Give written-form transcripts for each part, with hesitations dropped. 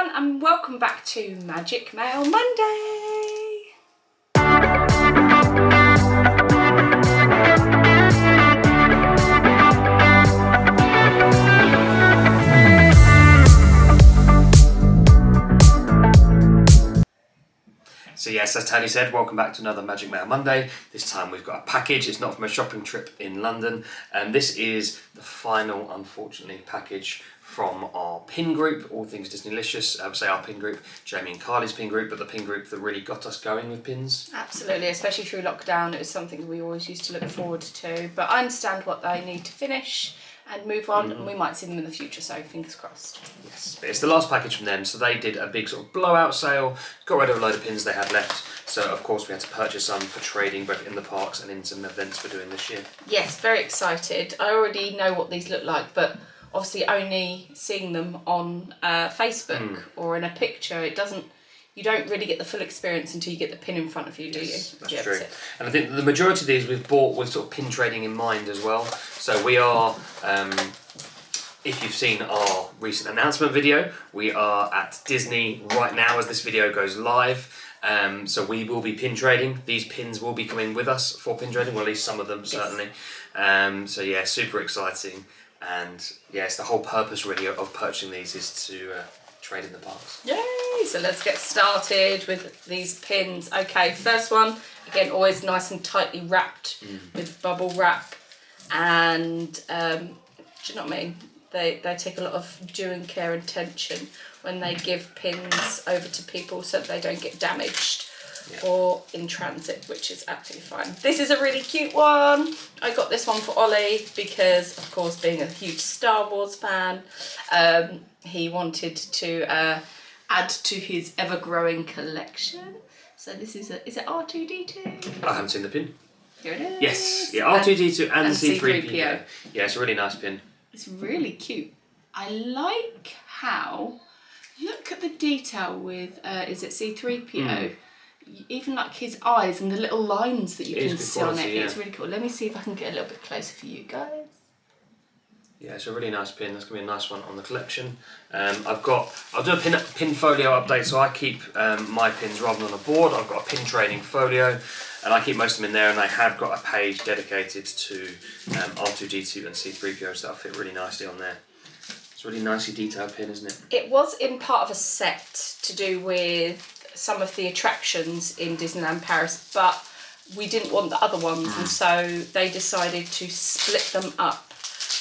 everyone, and welcome back to Magic Mail Monday. So yes, as Tony said, welcome back to another Magic Mail Monday. This time we've got a package. It's not from a shopping trip in London. And this is the final, unfortunately, package from our pin group, All Things Disneylicious. I would say our pin group, Jamie and Carly's pin group, but the pin group that really got us going with pins. Absolutely, especially through lockdown. It was something we always used to look forward to. But I understand what they need to finish and move on, and we might see them in the future, so fingers crossed. Yes, but it's the last package from them, so they did a big sort of blowout sale, got rid of a load of pins they had left, so of course we had to purchase some for trading both in the parks and in some events we're doing this year. Yes, very excited. I already know what these look like, but obviously only seeing them on Facebook or in a picture, you don't really get the full experience until you get the pin in front of you, do you? That's true. And I think the majority of these we've bought with sort of pin trading in mind as well. So we are, if you've seen our recent announcement video, we are at Disney right now as this video goes live. So we will be pin trading. These pins will be coming with us for pin trading, or at least some of them certainly. So yeah, super exciting. And yeah, it's the whole purpose really of purchasing these is to trade in the parks. Yay! So let's get started with these pins. Okay, first one, again, always nice and tightly wrapped with bubble wrap. And do you know what I mean? They take a lot of doing care and attention when they give pins over to people so that they don't get damaged or in transit, which is absolutely fine. This is a really cute one. I got this one for Ollie because, of course, being a huge Star Wars fan, he wanted to add to his ever-growing collection. So this is is it R2-D2? I haven't seen the pin. Here it is. Yes, yeah, R2-D2 and C3PO. Yeah, it's a really nice pin. It's really cute. I like how, look at the detail with, is it C3PO? Even like his eyes and the little lines that you can see on it. It's really cool. Let me see if I can get a little bit closer for you guys. Yeah, it's a really nice pin. That's going to be a nice one on the collection. I'll do a pin folio update, so I keep my pins rather than on a board. I've got a pin trading folio, and I keep most of them in there, and I have got a page dedicated to R2-D2 and C3PO, so that'll fit really nicely on there. It's a really nicely detailed pin, isn't it? It was in part of a set to do with some of the attractions in Disneyland Paris, but we didn't want the other ones, and so they decided to split them up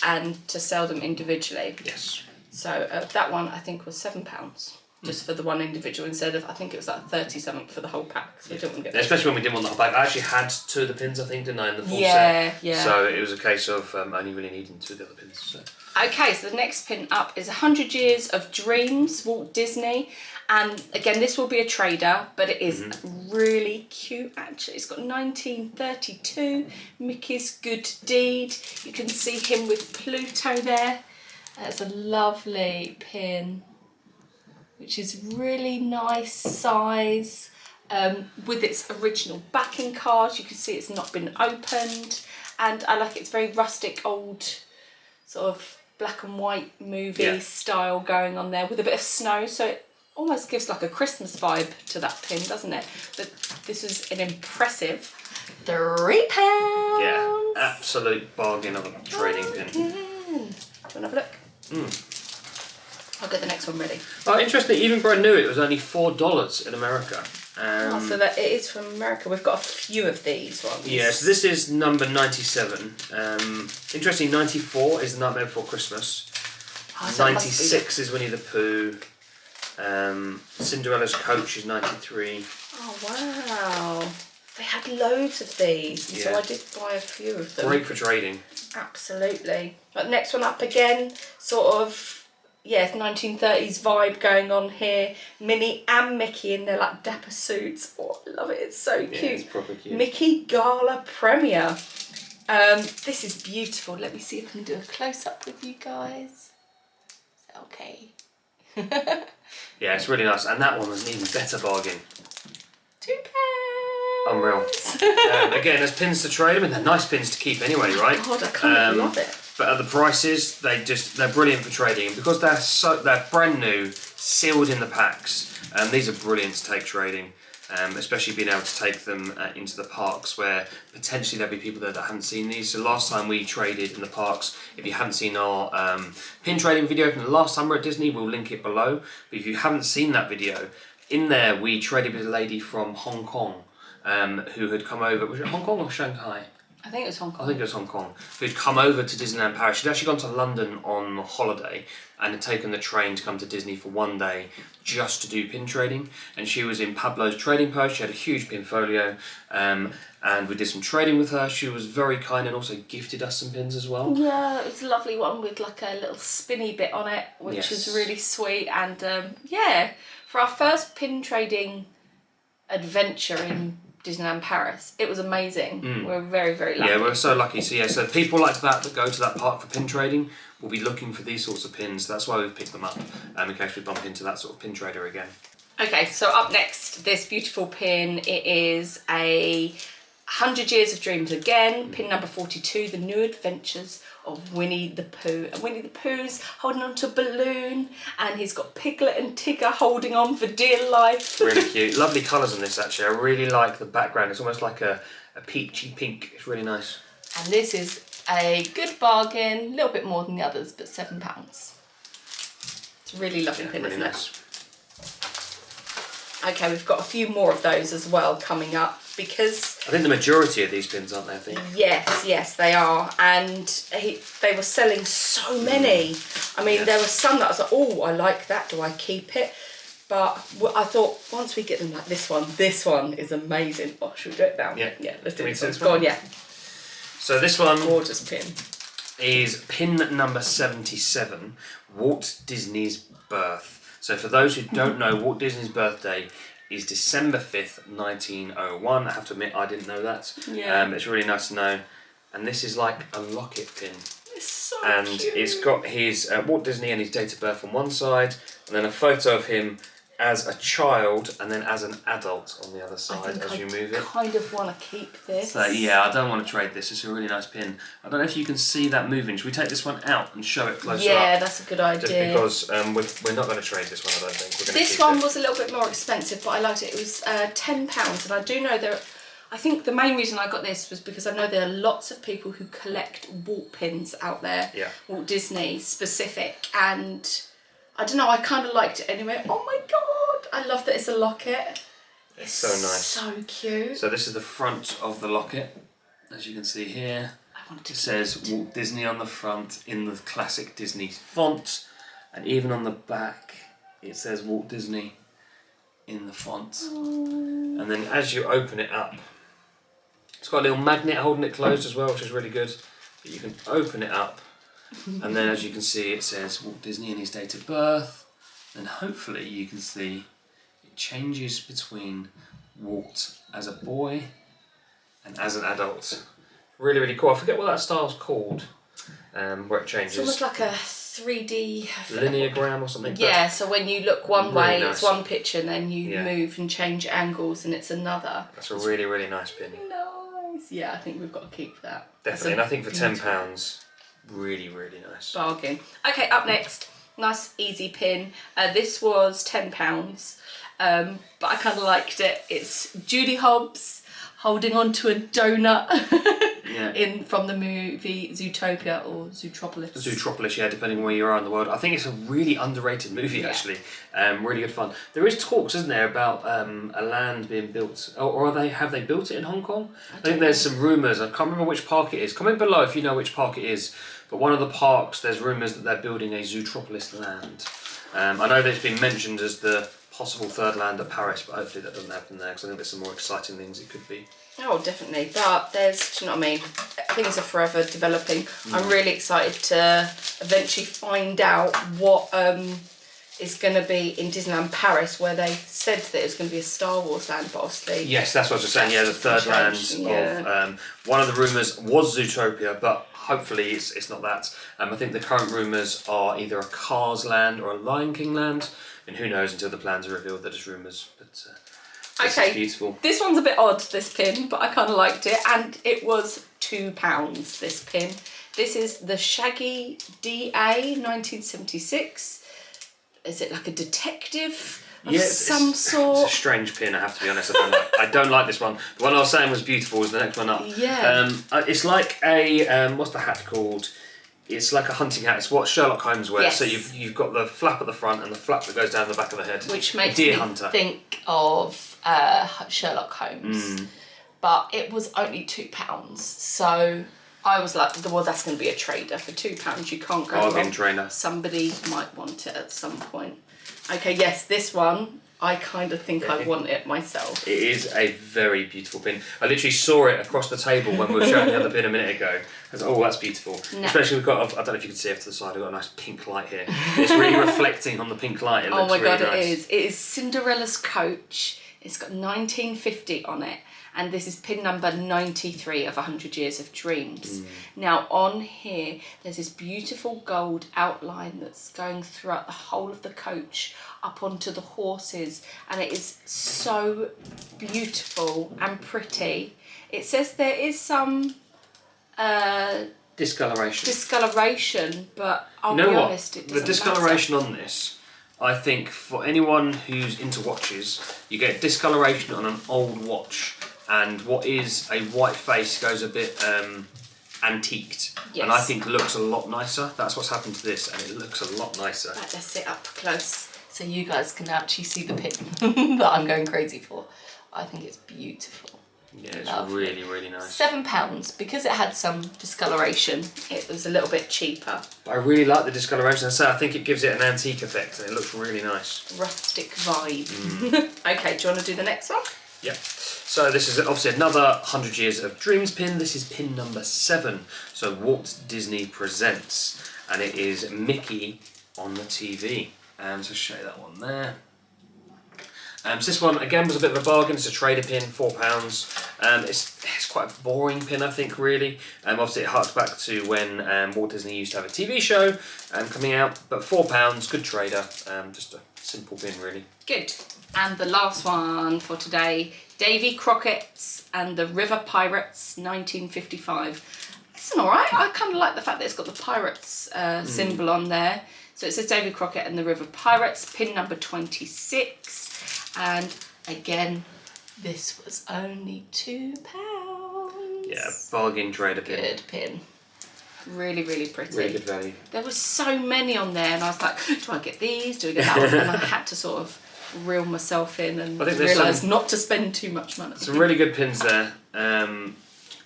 and to sell them individually. Yes. So that one I think was £7 just for the one individual instead of, I think it was like 30 something for the whole pack. So we didn't want to get especially when we didn't want the whole pack. I actually had two of the pins, I think, didn't I, in the full set? Yeah. So it was a case of only really needing two of the other pins. So. Okay, so the next pin up is 100 Years of Dreams, Walt Disney. And again, this will be a trader, but it is really cute actually. It's got 1932, Mickey's Good Deed. You can see him with Pluto there. That's a lovely pin, which is really nice size. With its original backing card, you can see it's not been opened. And I like it's very rustic, old sort of black and white movie style going on there with a bit of snow. So it almost gives like a Christmas vibe to that pin, doesn't it? But this is an impressive £3. Yeah, absolute bargain of a trading pin. Do you want to have a look? I'll get the next one ready. Oh, interesting. Even brand new, it was only $4 in America. So that it is from America. We've got a few of these ones. Yeah, so this is number 97. Interesting, 94 is The Nightmare Before Christmas. 96 is Winnie the Pooh. Cinderella's Coach is 93. Oh wow. They had loads of these, so I did buy a few of them. Great for trading. Absolutely. But next one up again, sort of, 1930s vibe going on here. Minnie and Mickey in their like dapper suits. Oh, I love it. It's so cute. It's proper cute. Mickey Gala Premiere. This is beautiful. Let me see if I can do a close up with you guys. Is that okay? Yeah, it's really nice. And that one was an even better bargain. £2. Unreal. Again, there's pins to trade. I mean, they're nice pins to keep anyway, right? God, I kind of love it. But at the prices, they're brilliant for trading, and because they're brand new, sealed in the packs. These are brilliant to take trading, especially being able to take them into the parks where potentially there'll be people there that haven't seen these. So last time we traded in the parks, if you haven't seen our pin trading video from the last time we were at Disney, we'll link it below. But if you haven't seen that video, in there we traded with a lady from Hong Kong who had come over. Was it Hong Kong or Shanghai? I think it was Hong Kong. I think it was Hong Kong. Who'd come over to Disneyland Paris. She'd actually gone to London on holiday and had taken the train to come to Disney for one day just to do pin trading. And she was in Pablo's trading post. She had a huge pin folio, and we did some trading with her. She was very kind and also gifted us some pins as well. Yeah, it was a lovely one with like a little spinny bit on it, which was really sweet. And yeah, for our first pin trading adventure in Disneyland Paris, it was amazing. We're very, very lucky. Yeah, we're so lucky. So people like that go to that park for pin trading will be looking for these sorts of pins. That's why we've picked them up, in case we bump into that sort of pin trader again. Okay, so up next, this beautiful pin. It is a 100 Years of Dreams again, pin number 42, The New Adventures of Winnie the Pooh. And Winnie the Pooh's holding on to a balloon, and he's got Piglet and Tigger holding on for dear life. Really cute. Lovely colours on this, actually. I really like the background. It's almost like a peachy pink. It's really nice. And this is a good bargain, a little bit more than the others, but £7. It's a really lovely pin, really isn't nice. it? Okay, we've got a few more of those as well coming up, because I think the majority of these pins, aren't they, I think? Yes, they are. And they were selling so many. I mean, there were some that I was like, oh, I like that. Do I keep it? But I thought, once we get them like this one is amazing. Oh, should we do it now? Yeah. Yeah, let's do Can we this do one. this Go one? on, yeah. So this one Gorgeous pin. is pin number 77, Walt Disney's birth. So for those who don't know, Walt Disney's birthday is December 5th, 1901. I have to admit, I didn't know that. Yeah. It's really nice to know. And this is like a locket pin. It's so cute. It's got his Walt Disney and his date of birth on one side, and then a photo of him as a child and then as an adult on the other side as you move it. I kind of want to keep this. So yeah, I don't want to trade this. It's a really nice pin. I don't know if you can see that moving. Should we take this one out and show it closer up? Yeah, that's a good idea. Just because we're not going to trade this one, I don't think. We're going to This one was a little bit more expensive, but I liked it. It was £10, and I do know I think the main reason I got this was because I know there are lots of people who collect Walt pins out there, Walt Disney specific, and I don't know, I kind of liked it anyway. Oh my god, I love that it's a locket. It's so nice. So cute. So this is the front of the locket, as you can see here. It says Walt Disney on the front in the classic Disney font, and even on the back it says Walt Disney in the font. And then as you open it up, it's got a little magnet holding it closed as well, which is really good. But you can open it up, and then as you can see it says Walt Disney and his date of birth, and hopefully you can see it changes between Walt as a boy and as an adult. Really, really cool. I forget what that style's called, where it changes. It's almost like a 3D... lineogram or something. Yeah, so when you look one really way, nice. it's one picture, and then you move and change angles, and it's another. That's a really, really nice pin. Nice. Yeah, I think we've got to keep that. Definitely, and I think for £10, really, really nice. Bargain. Okay, up next, nice easy pin. This was £10, but I kind of liked it. It's Judy Hobbs holding on to a donut from the movie Zootopia or Zootropolis. Zootropolis, yeah, depending on where you are in the world. I think it's a really underrated movie, actually. Really good fun. There is talks, isn't there, about a land being built, or have they built it in Hong Kong? I think there's some rumours. I can't remember which park it is. Comment below if you know which park it is. But one of the parks, there's rumours that they're building a Zootropolis land. I know that it's been mentioned as the possible third land at Paris, but hopefully that doesn't happen there, because I think there's some more exciting things it could be. Oh, definitely. But there's, do you know what I mean? Things are forever developing. I'm really excited to eventually find out what is going to be in Disneyland Paris, where they said that it was going to be a Star Wars land, but obviously... Yes, that's what I was just saying. Yeah, the third land of... one of the rumours was Zootopia, but hopefully it's not that. I think the current rumours are either a Cars land or a Lion King land, and who knows until the plans are revealed. They're just rumours, but... This is beautiful. This one's a bit odd, this pin, but I kind of liked it, and it was £2, this pin. This is the Shaggy DA 1976. Is it like a detective of some sort? It's a strange pin, I have to be honest. I don't like this one. The one I was saying was beautiful was the next one up. Yeah. It's like a, what's the hat called? It's like a hunting hat. It's what Sherlock Holmes wears. Yes. So you've got the flap at the front and the flap that goes down the back of the head. Which makes deer me hunter. think of Sherlock Holmes. But it was only £2. So I was like, well, that's going to be a trader. For £2, you can't go Bargain wrong. trainer. Somebody might want it at some point. Okay, yes, this one, I kind of think I want it myself. It is a very beautiful pin. I literally saw it across the table when we were showing the other pin a minute ago. I was like, oh, that's beautiful. No. Especially we've got, I don't know if you can see off to the side, we've got a nice pink light here. It's really reflecting on the pink light. It looks really nice. Oh my God, it is. It is Cinderella's coach. It's got 1950 on it. And this is pin number 93 of 100 Years of Dreams. Now on here, there's this beautiful gold outline that's going throughout the whole of the coach up onto the horses. And it is so beautiful and pretty. It says there is some discoloration, but I'll be honest, it doesn't the discoloration on this, I think for anyone who's into watches, you get discoloration on an old watch. And what is a white face goes a bit antiqued, and I think looks a lot nicer. That's what's happened to this, and it looks a lot nicer. Right, let's sit up close so you guys can actually see the pin that I'm going crazy for. I think it's beautiful. Yeah, it's really, really nice. £7 because it had some discoloration. It was a little bit cheaper. But I really like the discoloration, so I think it gives it an antique effect, and it looks really nice. Rustic vibe. Okay, do you want to do the next one? Yeah. So this is obviously another 100 Years of Dreams pin. This is pin number 7. So Walt Disney Presents, and it is Mickey on the TV. So show you that one there. So this one again was a bit of a bargain. It's a trader pin, £4. It's quite a boring pin, I think, really. Obviously it harks back to when Walt Disney used to have a TV show coming out, but £4, good trader. Just a simple pin, really. Good. And the last one for today, Davy Crockett's and the River Pirates, 1955. It's alright. I kind of like the fact that it's got the pirates symbol on there. So it says Davy Crockett and the River Pirates, pin number 26. And again, this was only £2. Yeah, bargain trader pin. Good pin. Really, really pretty. Really good value. There were so many on there, and I was like, do I get these? Do I get that one? And I had to sort of reel myself in and realise not to spend too much money. Some really good pins there.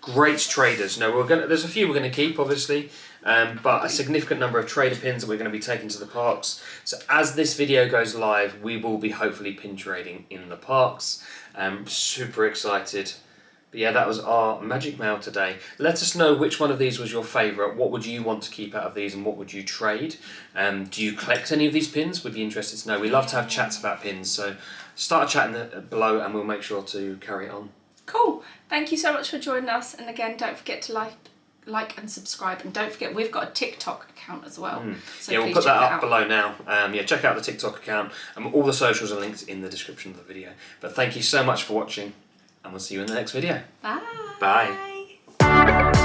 Great traders. No, there's a few we're going to keep, obviously, but a significant number of trader pins that we're going to be taking to the parks. So as this video goes live, we will be hopefully pin trading in the parks. Super excited. But yeah, that was our Magic Mail today. Let us know which one of these was your favourite. What would you want to keep out of these, and what would you trade? Do you collect any of these pins? We'd be interested to know. We love to have chats about pins, so start chatting below and we'll make sure to carry it on. Cool. Thank you so much for joining us. And again, don't forget to like and subscribe. And don't forget, we've got a TikTok account as well. So yeah, we'll put that up below now. Yeah, check out the TikTok account. And all the socials are linked in the description of the video. But thank you so much for watching. And we'll see you in the next video. Bye. Bye.